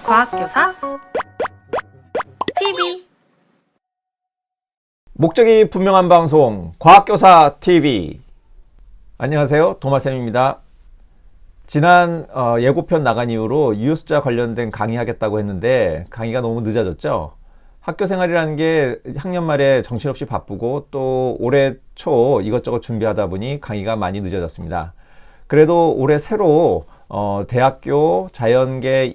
과학교사 TV. 목적이 분명한 방송 과학교사 TV. 안녕하세요, 도마쌤입니다. 지난 예고편 나간 이후로 유효숫자 관련된 강의하겠다고 했는데 강의가 너무 늦어졌죠. 학교 생활이라는 게 학년 말에 정신없이 바쁘고 또 올해 초 이것저것 준비하다 보니 강의가 많이 늦어졌습니다. 그래도 올해 새로 대학교 자연계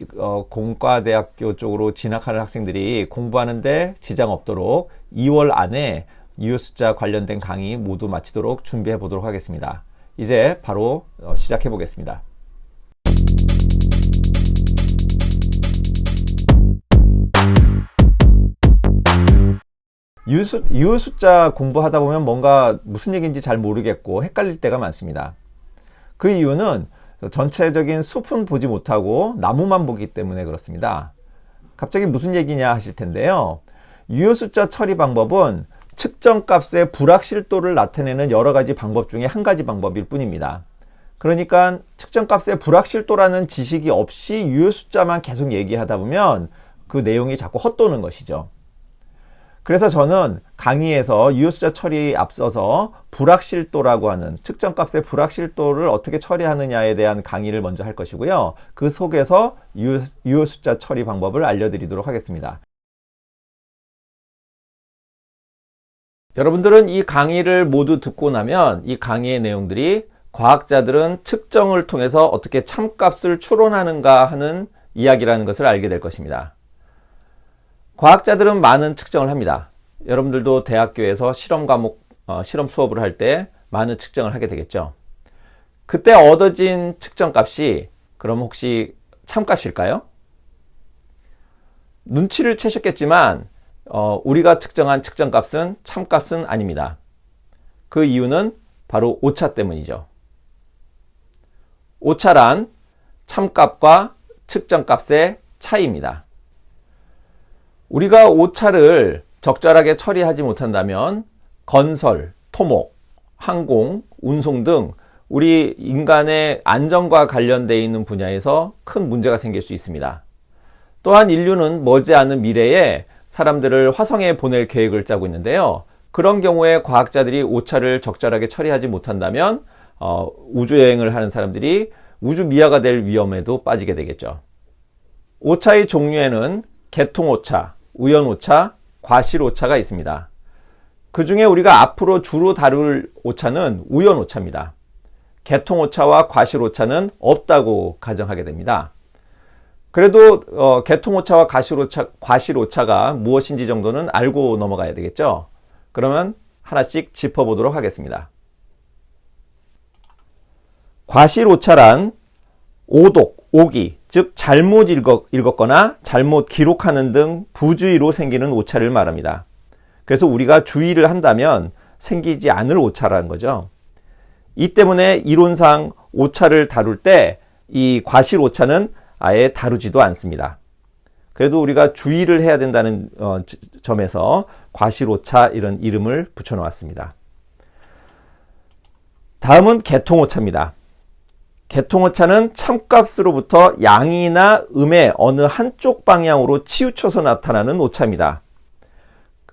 공과대학교 쪽으로 진학하는 학생들이 공부하는데 지장 없도록 2월 안에 유효숫자 관련된 강의 모두 마치도록 준비해 보도록 하겠습니다. 이제 바로 시작해 보겠습니다. 유효숫자 공부하다 보면 뭔가 무슨 얘기인지 잘 모르겠고 헷갈릴 때가 많습니다. 그 이유는 전체적인 숲은 보지 못하고 나무만 보기 때문에 그렇습니다. 갑자기 무슨 얘기냐 하실 텐데요. 유효숫자 처리 방법은 측정값의 불확실도를 나타내는 여러 가지 방법 중에 한 가지 방법일 뿐입니다. 그러니까 측정값의 불확실도라는 지식이 없이 유효숫자만 계속 얘기하다 보면 그 내용이 자꾸 헛도는 것이죠. 그래서 저는 강의에서 유효숫자 처리에 앞서서 불확실도라고 하는 측정값의 불확실도를 어떻게 처리하느냐에 대한 강의를 먼저 할 것이고요. 그 속에서 유효숫자 처리 방법을 알려드리도록 하겠습니다. 여러분들은 이 강의를 모두 듣고 나면 이 강의의 내용들이 과학자들은 측정을 통해서 어떻게 참값을 추론하는가 하는 이야기라는 것을 알게 될 것입니다. 과학자들은 많은 측정을 합니다. 여러분들도 대학교에서 실험 과목, 실험 수업을 할 때 많은 측정을 하게 되겠죠. 그때 얻어진 측정값이 그럼 혹시 참값일까요? 눈치를 채셨겠지만 우리가 측정한 측정값은 참값은 아닙니다. 그 이유는 바로 오차 때문이죠. 오차란 참값과 측정값의 차이입니다. 우리가 오차를 적절하게 처리하지 못한다면 건설, 토목, 항공, 운송 등 우리 인간의 안전과 관련되어 있는 분야에서 큰 문제가 생길 수 있습니다. 또한 인류는 머지않은 미래에 사람들을 화성에 보낼 계획을 짜고 있는데요. 그런 경우에 과학자들이 오차를 적절하게 처리하지 못한다면 우주여행을 하는 사람들이 우주 미아가 될 위험에도 빠지게 되겠죠. 오차의 종류에는 개통오차, 우연오차, 과실오차가 있습니다. 그 중에 우리가 앞으로 주로 다룰 오차는 우연오차입니다. 개통오차와 과실오차는 없다고 가정하게 됩니다. 그래도 개통오차와 과실오차가 무엇인지 정도는 알고 넘어가야 되겠죠. 그러면 하나씩 짚어보도록 하겠습니다. 과실오차란 오독, 오기, 즉 잘못 읽었거나 잘못 기록하는 등 부주의로 생기는 오차를 말합니다. 그래서 우리가 주의를 한다면 생기지 않을 오차라는 거죠. 이 때문에 이론상 오차를 다룰 때 이 과실 오차는 아예 다루지도 않습니다. 그래도 우리가 주의를 해야 된다는 점에서 과실 오차 이런 이름을 붙여놓았습니다. 다음은 개통 오차입니다. 개통오차는 참값으로부터 양이나 음의 어느 한쪽 방향으로 치우쳐서 나타나는 오차입니다.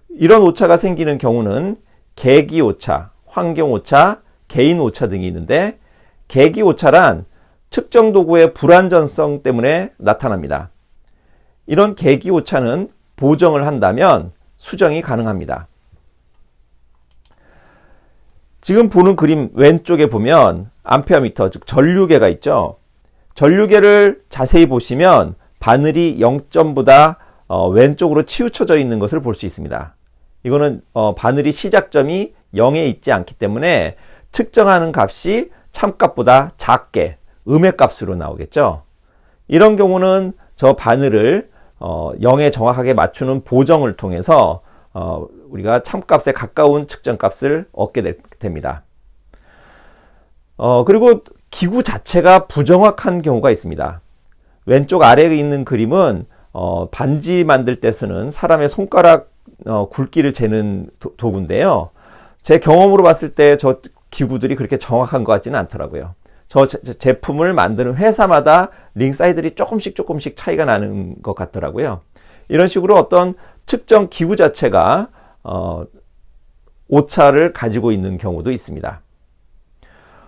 이런 오차가 생기는 경우는 계기오차, 환경오차, 개인오차 등이 있는데 계기오차란 측정 도구의 불완전성 때문에 나타납니다. 이런 계기오차는 보정을 한다면 수정이 가능합니다. 지금 보는 그림 왼쪽에 보면 암페어미터, 즉 전류계가 있죠. 전류계를 자세히 보시면 바늘이 0점보다 왼쪽으로 치우쳐져 있는 것을 볼 수 있습니다. 이거는 바늘이 시작점이 0에 있지 않기 때문에 측정하는 값이 참값보다 작게 음의 값으로 나오겠죠. 이런 경우는 저 바늘을 0에 정확하게 맞추는 보정을 통해서 우리가 참값에 가까운 측정값을 얻게 됩니다. 그리고 기구 자체가 부정확한 경우가 있습니다. 왼쪽 아래에 있는 그림은 반지 만들 때 쓰는 사람의 손가락 굵기를 재는 도구인데요. 제 경험으로 봤을 때 저 기구들이 그렇게 정확한 것 같지는 않더라고요. 저 제품을 만드는 회사마다 링 사이즈들이 조금씩 차이가 나는 것 같더라고요. 이런 식으로 어떤 측정 기구 자체가 오차를 가지고 있는 경우도 있습니다.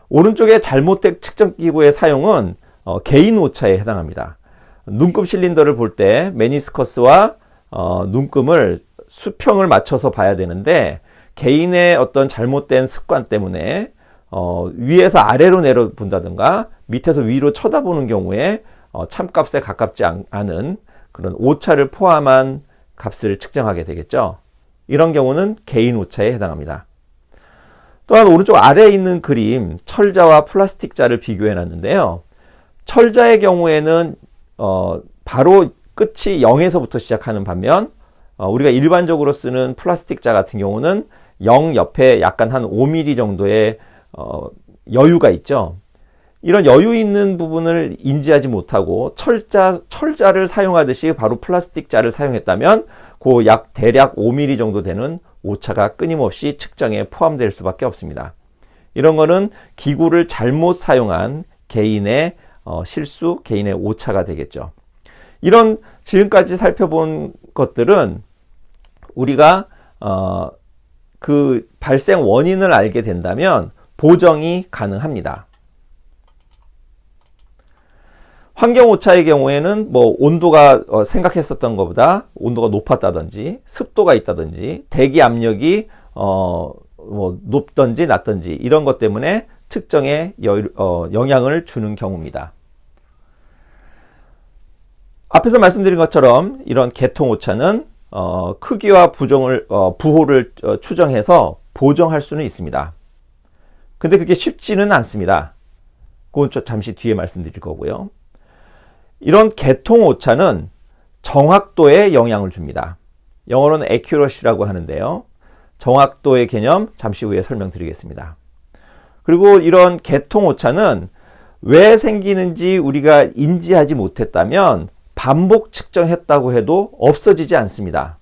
오른쪽에 잘못된 측정 기구의 사용은 개인 오차에 해당합니다. 눈금 실린더를 볼 때 메니스커스와 눈금을 수평을 맞춰서 봐야 되는데 개인의 어떤 잘못된 습관 때문에 위에서 아래로 내려 본다든가 밑에서 위로 쳐다보는 경우에 참값에 가깝지 않은 그런 오차를 포함한 값을 측정하게 되겠죠. 이런 경우는 개인 오차에 해당합니다. 또한 오른쪽 아래에 있는 그림 철자와 플라스틱 자를 비교해 놨는데요. 철자의 경우에는 바로 끝이 0에서부터 시작하는 반면 우리가 일반적으로 쓰는 플라스틱 자 같은 경우는 0 옆에 약간 한 5mm 정도의 여유가 있죠. 이런 여유 있는 부분을 인지하지 못하고 철자를 사용하듯이 바로 플라스틱 자를 사용했다면 그 대략 5mm 정도 되는 오차가 끊임없이 측정에 포함될 수밖에 없습니다. 이런 거는 기구를 잘못 사용한 개인의 실수, 개인의 오차가 되겠죠. 이런 지금까지 살펴본 것들은 우리가 그 발생 원인을 알게 된다면 보정이 가능합니다. 환경 오차의 경우에는 뭐 온도가 생각했었던 것보다 온도가 높았다든지 습도가 있다든지 대기 압력이 뭐 높든지 낮든지 이런 것 때문에 측정에 영향을 주는 경우입니다. 앞에서 말씀드린 것처럼 이런 계통 오차는 크기와 부호를 추정해서 보정할 수는 있습니다. 근데 그게 쉽지는 않습니다. 그건 잠시 뒤에 말씀드릴 거고요. 이런 계통 오차는 정확도에 영향을 줍니다. 영어로는 accuracy라고 하는데요. 정확도의 개념 잠시 후에 설명드리겠습니다. 그리고 이런 계통 오차는 왜 생기는지 우리가 인지하지 못했다면 반복 측정했다고 해도 없어지지 않습니다.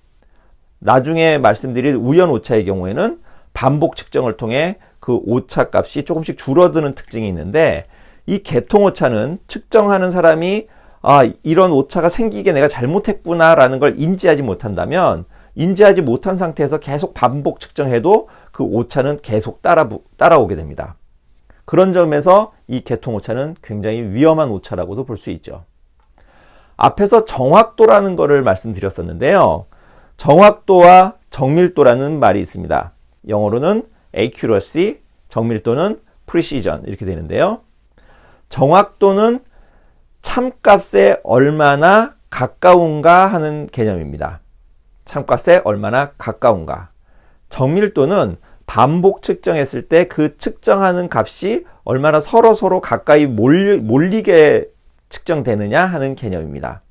나중에 말씀드릴 우연 오차의 경우에는 반복 측정을 통해 그 오차 값이 조금씩 줄어드는 특징이 있는데 이 계통 오차는 측정하는 사람이 이런 오차가 생기게 내가 잘못했구나 라는 걸 인지하지 못한다면 인지하지 못한 상태에서 계속 반복 측정해도 그 오차는 계속 따라오게 됩니다. 그런 점에서 이 계통 오차는 굉장히 위험한 오차라고도 볼 수 있죠. 앞에서 정확도라는 것을 말씀드렸었는데요. 정확도와 정밀도라는 말이 있습니다. 영어로는 accuracy, 정밀도는 precision 이렇게 되는데요. 정확도는 참값에 얼마나 가까운가 하는 개념입니다. 참값에 얼마나 가까운가. 정밀도는 반복 측정했을 때 그 측정하는 값이 얼마나 서로 가까이 몰리게 측정되느냐 하는 개념입니다.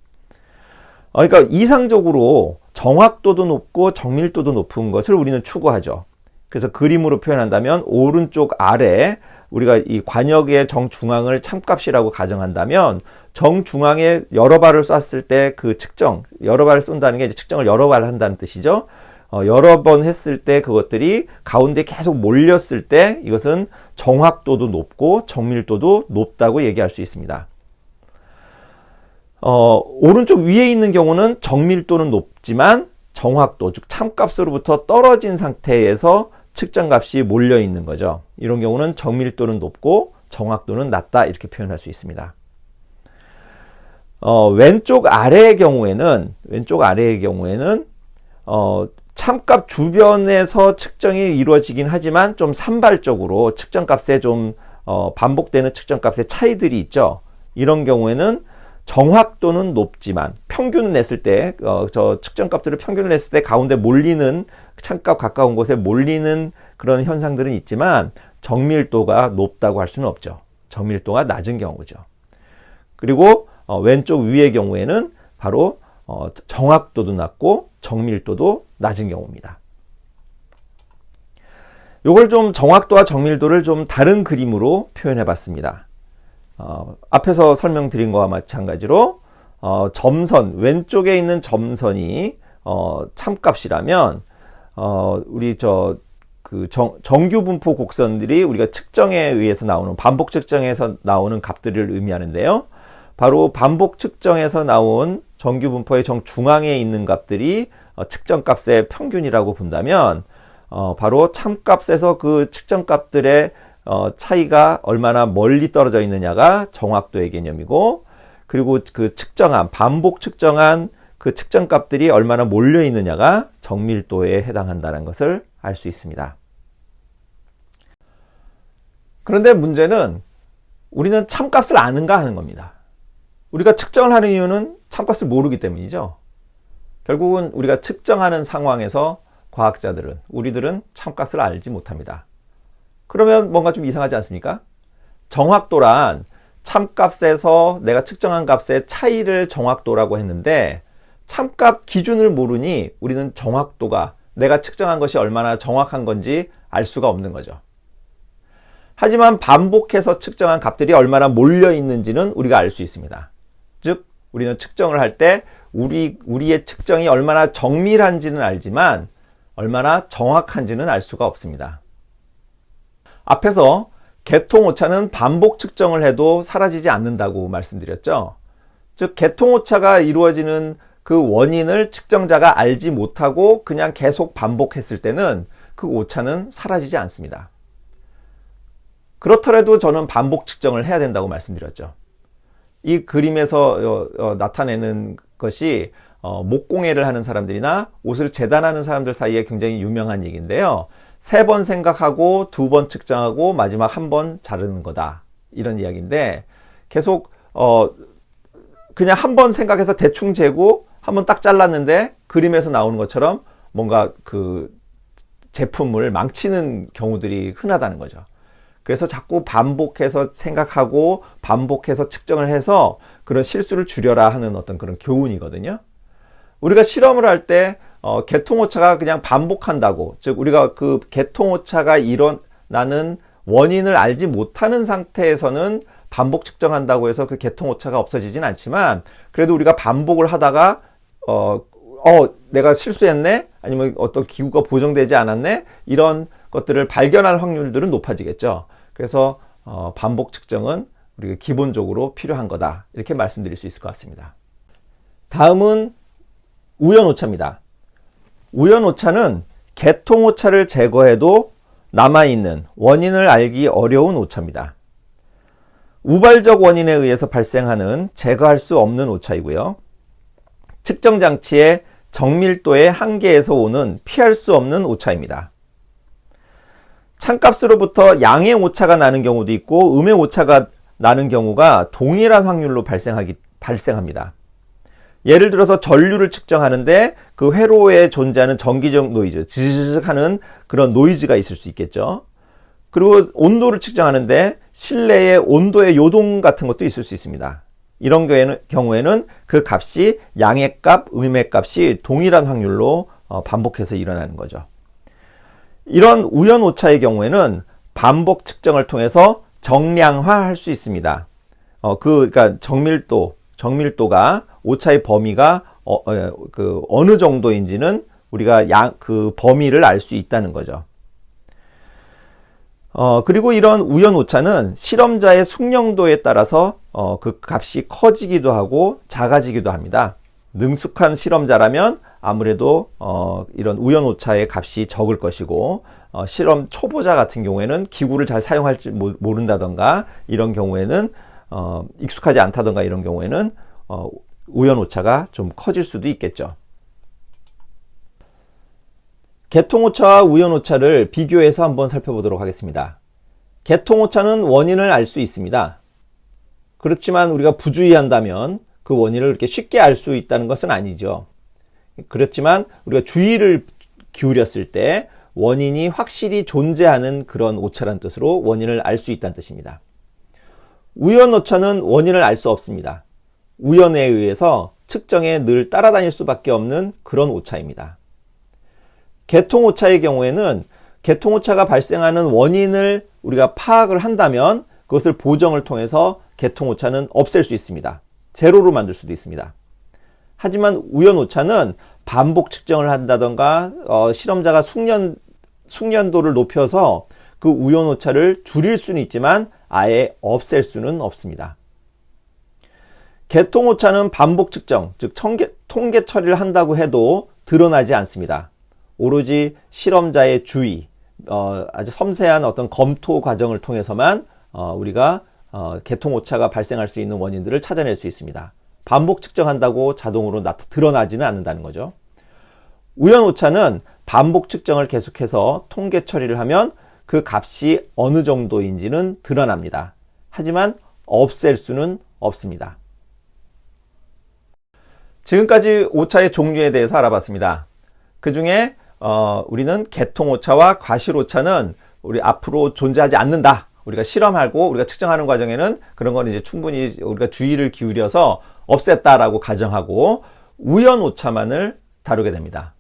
그러니까 이상적으로 정확도도 높고 정밀도도 높은 것을 우리는 추구하죠. 그래서 그림으로 표현한다면 오른쪽 아래 우리가 이 관역의 정중앙을 참값이라고 가정한다면 정중앙에 여러 발을 쐈을 때 그 측정, 여러 발을 쏜다는 게 이제 측정을 여러 발 한다는 뜻이죠. 여러 번 했을 때 그것들이 가운데 계속 몰렸을 때 이것은 정확도도 높고 정밀도도 높다고 얘기할 수 있습니다. 오른쪽 위에 있는 경우는 정밀도는 높지만 정확도, 즉 참값으로부터 떨어진 상태에서 측정값이 몰려 있는 거죠. 이런 경우는 정밀도는 높고 정확도는 낮다 이렇게 표현할 수 있습니다. 왼쪽 아래의 경우에는 참값 주변에서 측정이 이루어지긴 하지만 좀 산발적으로 측정값에 좀 반복되는 측정값의 차이들이 있죠. 이런 경우에는 정확도는 높지만 평균을 냈을 때 저 측정값들을 평균을 냈을 때 가운데 몰리는 참값 가까운 곳에 몰리는 그런 현상들은 있지만 정밀도가 높다고 할 수는 없죠. 정밀도가 낮은 경우죠. 그리고 왼쪽 위의 경우에는 바로 정확도도 낮고 정밀도도 낮은 경우입니다. 요걸 좀 정확도와 정밀도를 좀 다른 그림으로 표현해 봤습니다. 앞에서 설명드린 거와 마찬가지로 점선, 왼쪽에 있는 점선이 참값이라면 우리 정규 분포 곡선들이 우리가 측정에 의해서 나오는, 반복 측정에서 나오는 값들을 의미하는데요. 바로 반복 측정에서 나온 정규 분포의 정중앙에 있는 값들이 측정 값의 평균이라고 본다면, 바로 참값에서 그 측정 값들의 차이가 얼마나 멀리 떨어져 있느냐가 정확도의 개념이고, 그리고 그 측정한, 반복 측정한 그 측정 값들이 얼마나 몰려 있느냐가 정밀도에 해당한다는 것을 알 수 있습니다. 그런데 문제는 우리는 참값을 아는가 하는 겁니다. 우리가 측정을 하는 이유는 참값을 모르기 때문이죠. 결국은 우리가 측정하는 상황에서 과학자들은, 우리들은 참값을 알지 못합니다. 그러면 뭔가 좀 이상하지 않습니까? 정확도란 참값에서 내가 측정한 값의 차이를 정확도라고 했는데, 참값 기준을 모르니 우리는 정확도가, 내가 측정한 것이 얼마나 정확한 건지 알 수가 없는 거죠. 하지만 반복해서 측정한 값들이 얼마나 몰려 있는지는 우리가 알 수 있습니다. 즉, 우리는 측정을 할 때 우리의 측정이 얼마나 정밀한지는 알지만 얼마나 정확한지는 알 수가 없습니다. 앞에서 개통오차는 반복 측정을 해도 사라지지 않는다고 말씀드렸죠. 즉, 개통오차가 이루어지는 그 원인을 측정자가 알지 못하고 그냥 계속 반복했을 때는 그 오차는 사라지지 않습니다. 그렇더라도 저는 반복 측정을 해야 된다고 말씀드렸죠. 이 그림에서 나타내는 것이 목공예를 하는 사람들이나 옷을 재단하는 사람들 사이에 굉장히 유명한 얘기인데요. 3번 생각하고 2번 측정하고 마지막 1번 자르는 거다, 이런 이야기인데, 계속 그냥 1번 생각해서 대충 재고 1번 딱 잘랐는데 그림에서 나오는 것처럼 뭔가 그 제품을 망치는 경우들이 흔하다는 거죠. 그래서 자꾸 반복해서 생각하고 반복해서 측정을 해서 그런 실수를 줄여라 하는 어떤 그런 교훈이거든요. 우리가 실험을 할 때 개통오차가 그냥 반복한다고, 즉 우리가 그 개통오차가 일어나는 원인을 알지 못하는 상태에서는 반복 측정한다고 해서 그 개통오차가 없어지진 않지만, 그래도 우리가 반복을 하다가 내가 실수했네, 아니면 어떤 기구가 보정되지 않았네, 이런 것들을 발견할 확률들은 높아지겠죠. 그래서 반복 측정은 우리가 기본적으로 필요한 거다, 이렇게 말씀드릴 수 있을 것 같습니다. 다음은 우연오차입니다. 우연오차는 개통오차를 제거해도 남아있는, 원인을 알기 어려운 오차입니다. 우발적 원인에 의해서 발생하는, 제거할 수 없는 오차이고요. 측정 장치의 정밀도의 한계에서 오는 피할 수 없는 오차입니다. 참값으로부터 양의 오차가 나는 경우도 있고 음의 오차가 나는 경우가 동일한 확률로 발생합니다. 예를 들어서 전류를 측정하는데 그 회로에 존재하는 전기적 노이즈, 지지직 하는 그런 노이즈가 있을 수 있겠죠. 그리고 온도를 측정하는데 실내의 온도의 요동 같은 것도 있을 수 있습니다. 이런 경우에는 그 값이 양의 값, 음의 값이 동일한 확률로 반복해서 일어나는 거죠. 이런 우연 오차의 경우에는 반복 측정을 통해서 정량화할 수 있습니다. 그러니까 정밀도가, 오차의 범위가 어느 정도인지는 우리가 그 범위를 알 수 있다는 거죠. 그리고 이런 우연 오차는 실험자의 숙련도에 따라서 그 값이 커지기도 하고 작아지기도 합니다. 능숙한 실험자라면 아무래도 이런 우연 오차의 값이 적을 것이고, 실험 초보자 같은 경우에는 기구를 잘 사용할지 모른다던가 이런 경우에는 익숙하지 않다던가 이런 경우에는 우연 오차가 좀 커질 수도 있겠죠. 개통오차와 우연오차를 비교해서 한번 살펴보도록 하겠습니다. 개통오차는 원인을 알 수 있습니다. 그렇지만 우리가 부주의한다면 그 원인을 이렇게 쉽게 알 수 있다는 것은 아니죠. 그렇지만 우리가 주의를 기울였을 때 원인이 확실히 존재하는 그런 오차란 뜻으로 원인을 알 수 있다는 뜻입니다. 우연오차는 원인을 알 수 없습니다. 우연에 의해서 측정에 늘 따라다닐 수밖에 없는 그런 오차입니다. 개통오차의 경우에는 개통오차가 발생하는 원인을 우리가 파악을 한다면 그것을 보정을 통해서 개통오차는 없앨 수 있습니다. 제로로 만들 수도 있습니다. 하지만 우연오차는 반복 측정을 한다던가 실험자가 숙련을 숙련도를 높여서 그 우연 오차를 줄일 수는 있지만 아예 없앨 수는 없습니다. 개통 오차는 반복 측정, 즉 통계 처리를 한다고 해도 드러나지 않습니다. 오로지 실험자의 주의, 아주 섬세한 어떤 검토 과정을 통해서만 우리가 개통 오차가 발생할 수 있는 원인들을 찾아낼 수 있습니다. 반복 측정한다고 자동으로 드러나지는 않는다는 거죠. 우연 오차는 반복 측정을 계속해서 통계 처리를 하면 그 값이 어느 정도인지는 드러납니다. 하지만 없앨 수는 없습니다. 지금까지 오차의 종류에 대해서 알아봤습니다. 그 중에 우리는 개통 오차와 과실 오차는 우리 앞으로 존재하지 않는다. 우리가 실험하고 우리가 측정하는 과정에는 그런 건 이제 충분히 우리가 주의를 기울여서 없앴다라고 가정하고 우연 오차만을 다루게 됩니다.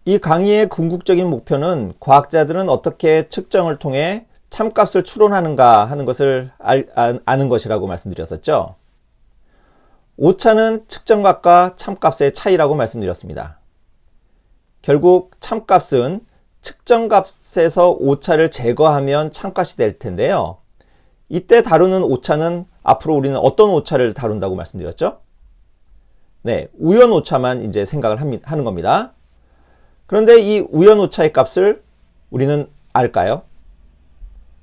이 강의의 궁극적인 목표는 과학자들은 어떻게 측정을 통해 참값을 추론하는가 하는 것을 아는 것이라고 말씀드렸었죠. 오차는 측정값과 참값의 차이라고 말씀드렸습니다. 결국 참값은 측정값에서 오차를 제거하면 참값이 될 텐데요. 이때 다루는 오차는 앞으로 우리는 어떤 오차를 다룬다고 말씀드렸죠? 네, 우연 오차만 이제 생각을 하는 겁니다. 그런데 이 우연 오차의 값을 우리는 알까요?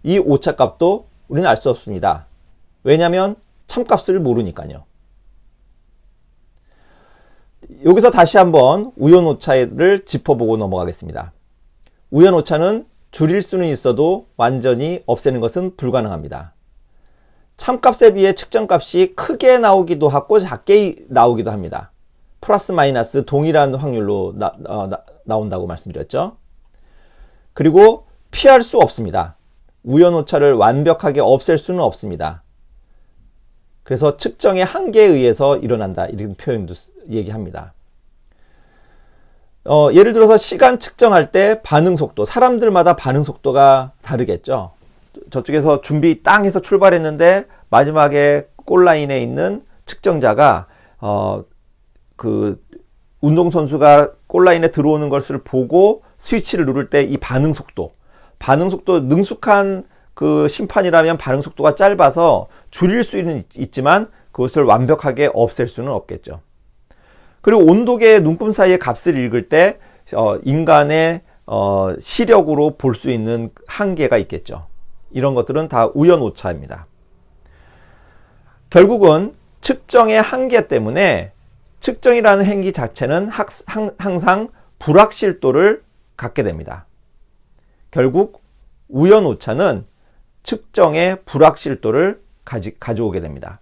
이 오차 값도 우리는 알 수 없습니다. 왜냐하면 참값을 모르니까요. 여기서 다시 한번 우연 오차를 짚어보고 넘어가겠습니다. 우연 오차는 줄일 수는 있어도 완전히 없애는 것은 불가능합니다. 참값에 비해 측정값이 크게 나오기도 하고 작게 나오기도 합니다. 플러스 마이너스 동일한 확률로 나온다고 말씀드렸죠. 그리고 피할 수 없습니다. 우연 오차를 완벽하게 없앨 수는 없습니다. 그래서 측정의 한계에 의해서 일어난다 이런 표현도 얘기합니다. 예를 들어서 시간 측정할 때 반응 속도, 사람들마다 반응 속도가 다르겠죠. 저쪽에서 준비 땅 해서 출발했는데 마지막에 골라인에 있는 측정자가 그 운동선수가 골라인에 들어오는 것을 보고 스위치를 누를 때 이 반응 속도 능숙한 그 심판이라면 반응 속도가 짧아서 줄일 수는 있지만 그것을 완벽하게 없앨 수는 없겠죠. 그리고 온도계의 눈금 사이의 값을 읽을 때 인간의 시력으로 볼 수 있는 한계가 있겠죠. 이런 것들은 다 우연 오차입니다. 결국은 측정의 한계 때문에 측정이라는 행위 자체는 항상 불확실도를 갖게 됩니다. 결국 우연 오차는 측정의 불확실도를 가져오게 됩니다.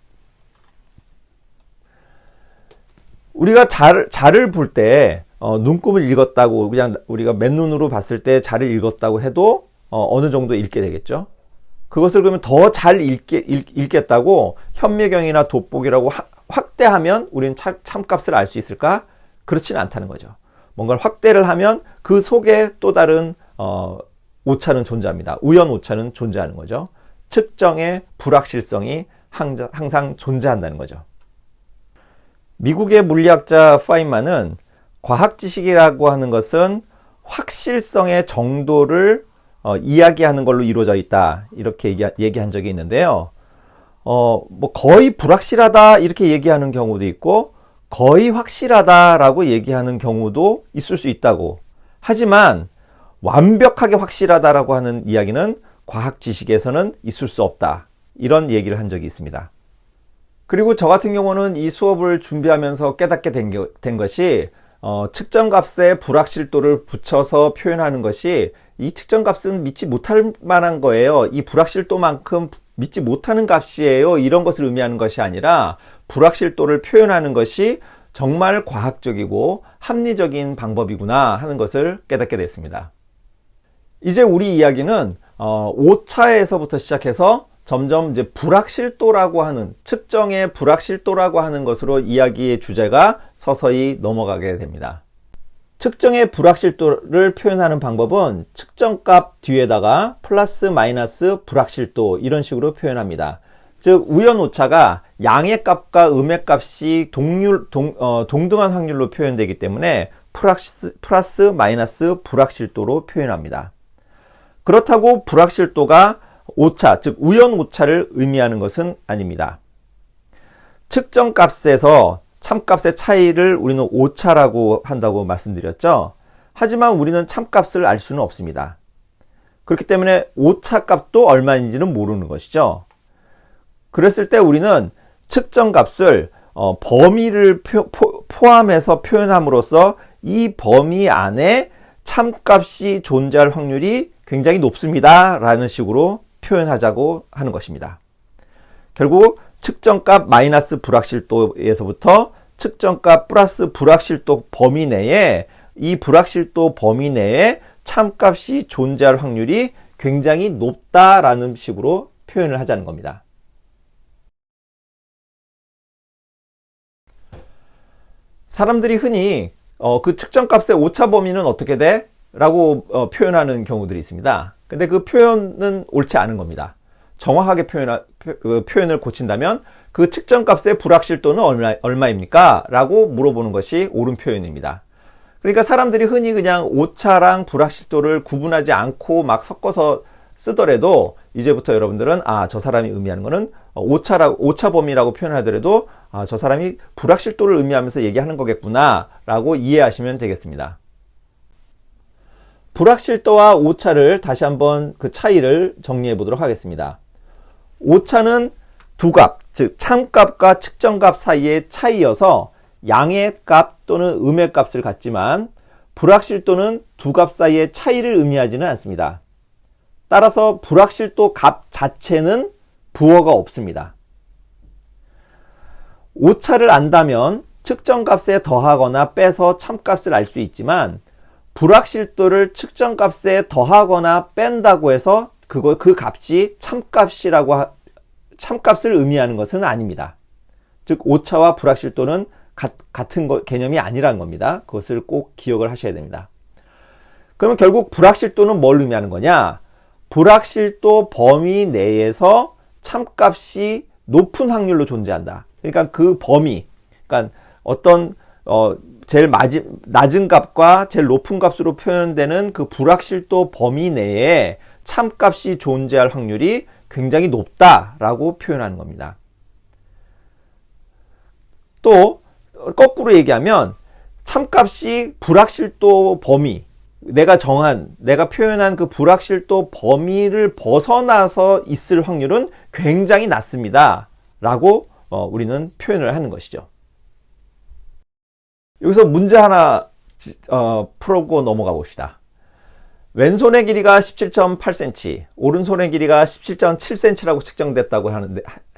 우리가 자를 볼 때 눈금을 읽었다고 그냥 우리가 맨눈으로 봤을 때 자를 읽었다고 해도 어느 정도 읽게 되겠죠. 그것을 그러면 더 잘 읽겠다고 현미경이나 돋보기라고 확대하면 우리는 참값을 알 수 있을까? 그렇지는 않다는 거죠. 뭔가를 확대를 하면 그 속에 또 다른 오차는 존재합니다. 우연 오차는 존재하는 거죠. 측정의 불확실성이 항상 존재한다는 거죠. 미국의 물리학자 파인만은 과학 지식이라고 하는 것은 확실성의 정도를 이야기하는 걸로 이루어져 있다. 이렇게 얘기한 적이 있는데요. 뭐 거의 불확실하다 이렇게 얘기하는 경우도 있고 거의 확실하다라고 얘기하는 경우도 있을 수 있다고. 하지만 완벽하게 확실하다라고 하는 이야기는 과학 지식에서는 있을 수 없다. 이런 얘기를 한 적이 있습니다. 그리고 저 같은 경우는 이 수업을 준비하면서 깨닫게 된 것이 측정값에 불확실도를 붙여서 표현하는 것이 이 측정값은 믿지 못할 만한 거예요. 이 불확실도만큼 믿지 못하는 값이에요. 이런 것을 의미하는 것이 아니라 불확실도를 표현하는 것이 정말 과학적이고 합리적인 방법이구나 하는 것을 깨닫게 됐습니다. 이제 우리 이야기는 오차에서부터 시작해서 점점 이제 불확실도라고 하는 측정의 불확실도라고 하는 것으로 이야기의 주제가 서서히 넘어가게 됩니다. 측정의 불확실도를 표현하는 방법은 측정값 뒤에다가 플러스 마이너스 불확실도 이런 식으로 표현합니다. 즉 우연 오차가 양의 값과 음의 값이 동등한 확률로 표현되기 때문에 플러스 마이너스 불확실도로 표현합니다. 그렇다고 불확실도가 오차, 즉 우연 오차를 의미하는 것은 아닙니다. 측정 값에서 참값의 차이를 우리는 오차라고 한다고 말씀드렸죠. 하지만 우리는 참값을 알 수는 없습니다. 그렇기 때문에 오차 값도 얼마인지는 모르는 것이죠. 그랬을 때 우리는 측정 값을 범위를 포함해서 표현함으로써 이 범위 안에 참값이 존재할 확률이 굉장히 높습니다 라는 식으로 표현하자고 하는 것입니다. 결국 측정값 마이너스 불확실도에서부터 측정값 플러스 불확실도 범위 내에 이 불확실도 범위 내에 참값이 존재할 확률이 굉장히 높다라는 식으로 표현을 하자는 겁니다. 사람들이 흔히 그 측정값의 오차 범위는 어떻게 돼? 라고 표현하는 경우들이 있습니다. 근데 그 표현은 옳지 않은 겁니다. 정확하게 표현을 고친다면 그 측정값의 불확실도는 얼마입니까? 라고 물어보는 것이 옳은 표현입니다. 그러니까 사람들이 흔히 그냥 오차랑 불확실도를 구분하지 않고 막 섞어서 쓰더라도 이제부터 여러분들은 저 사람이 의미하는 거는 오차 범위라고 표현하더라도 저 사람이 불확실도를 의미하면서 얘기하는 거겠구나 라고 이해하시면 되겠습니다. 불확실도와 오차를 다시 한번 그 차이를 정리해 보도록 하겠습니다. 오차는 두 값, 즉 참값과 측정값 사이의 차이여서 양의 값 또는 음의 값을 갖지만 불확실도는 두 값 사이의 차이를 의미하지는 않습니다. 따라서 불확실도 값 자체는 부호가 없습니다. 오차를 안다면 측정값에 더하거나 빼서 참값을 알 수 있지만 불확실도를 측정값에 더하거나 뺀다고 해서 그 값이 참값을 의미하는 것은 아닙니다. 즉 오차와 불확실도는 같은 개념이 아니라는 겁니다. 그것을 꼭 기억을 하셔야 됩니다. 그러면 결국 불확실도는 뭘 의미하는 거냐? 불확실도 범위 내에서 참값이 높은 확률로 존재한다. 그러니까 그 범위, 그러니까 어떤 제일 낮은 값과 제일 높은 값으로 표현되는 그 불확실도 범위 내에 참값이 존재할 확률이 굉장히 높다라고 표현하는 겁니다. 또 거꾸로 얘기하면 참값이 불확실도 범위, 내가 표현한 그 불확실도 범위를 벗어나서 있을 확률은 굉장히 낮습니다 라고 우리는 표현을 하는 것이죠. 여기서 문제 하나 풀고 넘어가 봅시다. 왼손의 길이가 17.8cm, 오른손의 길이가 17.7cm라고 측정됐다고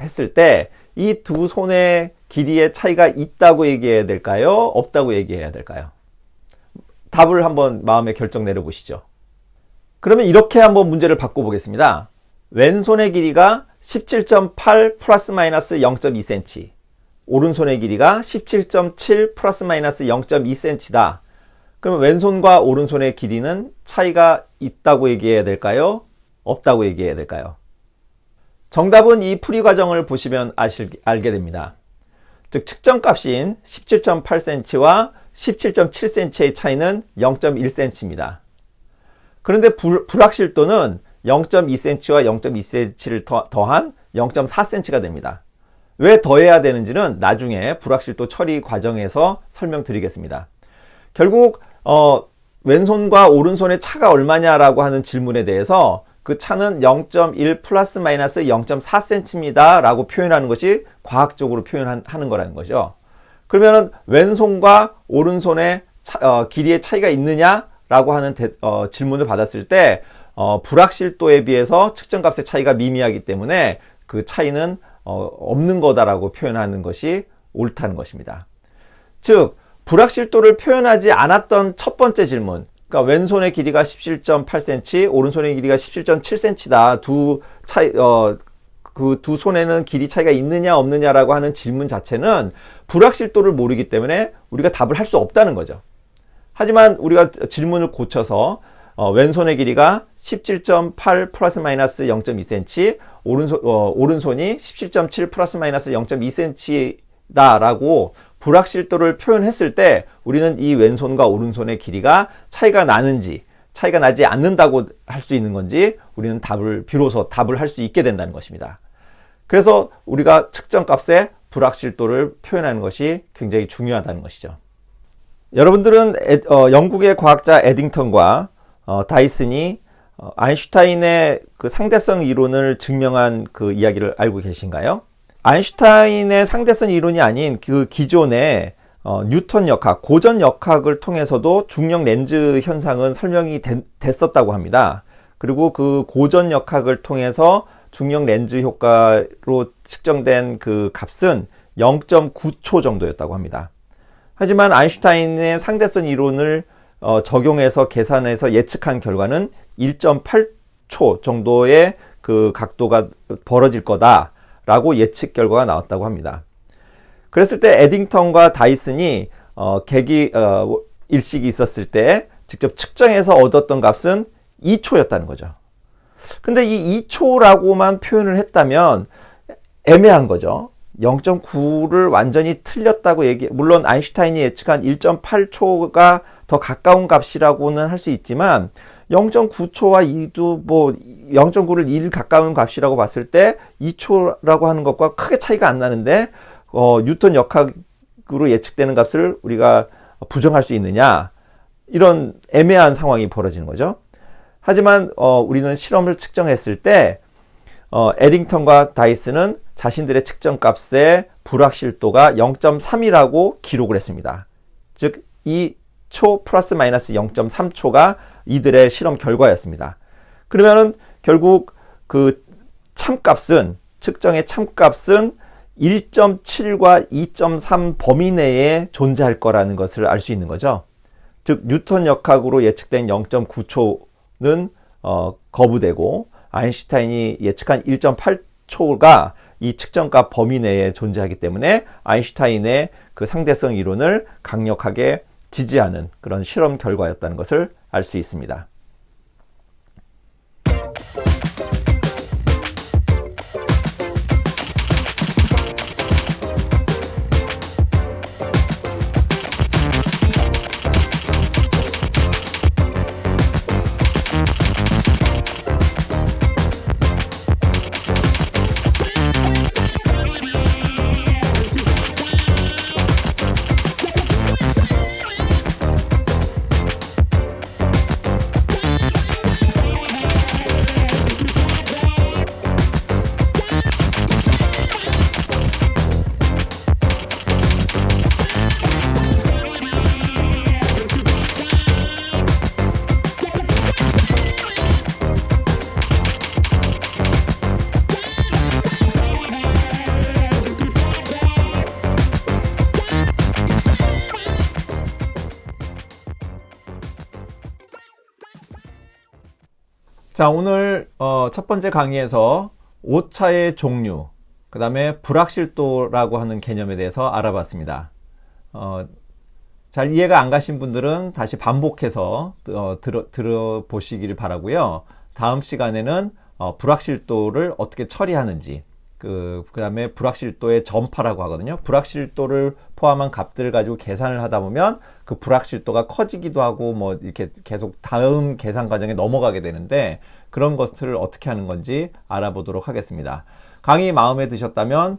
했을 때 이 두 손의 길이의 차이가 있다고 얘기해야 될까요? 없다고 얘기해야 될까요? 답을 한번 마음에 결정 내려보시죠. 그러면 이렇게 한번 문제를 바꿔보겠습니다. 왼손의 길이가 17.8 플러스 마이너스 0.2cm, 오른손의 길이가 17.7 플러스 마이너스 0.2cm다. 그러면 왼손과 오른손의 길이는 차이가 있다고 얘기해야 될까요? 없다고 얘기해야 될까요? 정답은 이 풀이 과정을 보시면 알게 됩니다. 즉 측정값인 17.8cm와 17.7cm의 차이는 0.1cm입니다. 그런데 불확실도는 0.2cm와 0.2cm를 더한 0.4cm가 됩니다. 왜 더해야 되는지는 나중에 불확실도 처리 과정에서 설명드리겠습니다. 결국 왼손과 오른손의 차가 얼마냐라고 하는 질문에 대해서 그 차는 0.1 플러스 마이너스 0.4cm입니다 라고 표현하는 것이 과학적으로 표현하는 거라는 거죠. 그러면 왼손과 오른손의 길이의 차이가 있느냐라고 하는 질문을 받았을 때 불확실도에 비해서 측정값의 차이가 미미하기 때문에 그 차이는 없는 거다라고 표현하는 것이 옳다는 것입니다. 즉 불확실도를 표현하지 않았던 첫 번째 질문, 그러니까 왼손의 길이가 17.8cm, 오른손의 길이가 17.7cm다. 그 두 손에는 길이 차이가 있느냐 없느냐라고 하는 질문 자체는 불확실도를 모르기 때문에 우리가 답을 할 수 없다는 거죠. 하지만 우리가 질문을 고쳐서 왼손의 길이가 17.8 플러스 마이너스 0.2cm, 오른손이 17.7 플러스 마이너스 0.2cm다라고 불확실도를 표현했을 때 우리는 이 왼손과 오른손의 길이가 차이가 나는지, 차이가 나지 않는다고 할 수 있는 건지 우리는 비로소 답을 할 수 있게 된다는 것입니다. 그래서 우리가 측정값의 불확실도를 표현하는 것이 굉장히 중요하다는 것이죠. 여러분들은 영국의 과학자 에딩턴과 다이슨이 아인슈타인의 그 상대성 이론을 증명한 그 이야기를 알고 계신가요? 아인슈타인의 상대성 이론이 아닌 그 기존의 뉴턴 역학, 고전 역학을 통해서도 중력 렌즈 현상은 설명이 됐었다고 합니다. 그리고 그 고전 역학을 통해서 중력 렌즈 효과로 측정된 그 값은 0.9초 정도였다고 합니다. 하지만 아인슈타인의 상대성 이론을 적용해서 계산해서 예측한 결과는 1.8초 정도의 그 각도가 벌어질 거다라고 예측 결과가 나왔다고 합니다. 그랬을 때 에딩턴과 다이슨이 일식이 있었을 때 직접 측정해서 얻었던 값은 2초였다는 거죠. 근데 이 2초라고만 표현을 했다면 애매한 거죠. 0.9를 완전히 틀렸다고 물론 아인슈타인이 예측한 1.8초가 더 가까운 값이라고는 할 수 있지만 0.9초와 2도 0.9를 1 가까운 값이라고 봤을 때 2초라고 하는 것과 크게 차이가 안 나는데 뉴턴 역학으로 예측되는 값을 우리가 부정할 수 있느냐, 이런 애매한 상황이 벌어지는 거죠. 하지만 우리는 실험을 측정했을 때 에딩턴과 다이슨은 자신들의 측정값의 불확실도가 0.3이라고 기록을 했습니다. 즉 2초 플러스 마이너스 0.3초가 이들의 실험 결과였습니다. 그러면은 결국 그 측정의 참값은 1.7과 2.3 범위 내에 존재할 거라는 것을 알 수 있는 거죠. 즉 뉴턴 역학으로 예측된 0.9초는 거부되고 아인슈타인이 예측한 1.8초가 이 측정값 범위 내에 존재하기 때문에 아인슈타인의 그 상대성 이론을 강력하게 지지하는 그런 실험 결과였다는 것을 알 수 있습니다. 자, 오늘 첫 번째 강의에서 오차의 종류, 그 다음에 불확실도라고 하는 개념에 대해서 알아봤습니다. 잘 이해가 안 가신 분들은 다시 반복해서 들어보시기를 바라고요. 다음 시간에는 불확실도를 어떻게 처리하는지, 그 다음에 불확실도의 전파라고 하거든요. 불확실도를 포함한 값들을 가지고 계산을 하다 보면 그 불확실도가 커지기도 하고 이렇게 계속 다음 계산 과정에 넘어가게 되는데, 그런 것들을 어떻게 하는 건지 알아보도록 하겠습니다. 강의 마음에 드셨다면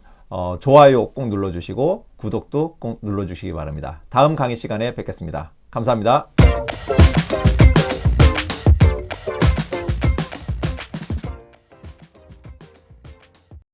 좋아요 꼭 눌러주시고 구독도 꼭 눌러주시기 바랍니다. 다음 강의 시간에 뵙겠습니다. 감사합니다.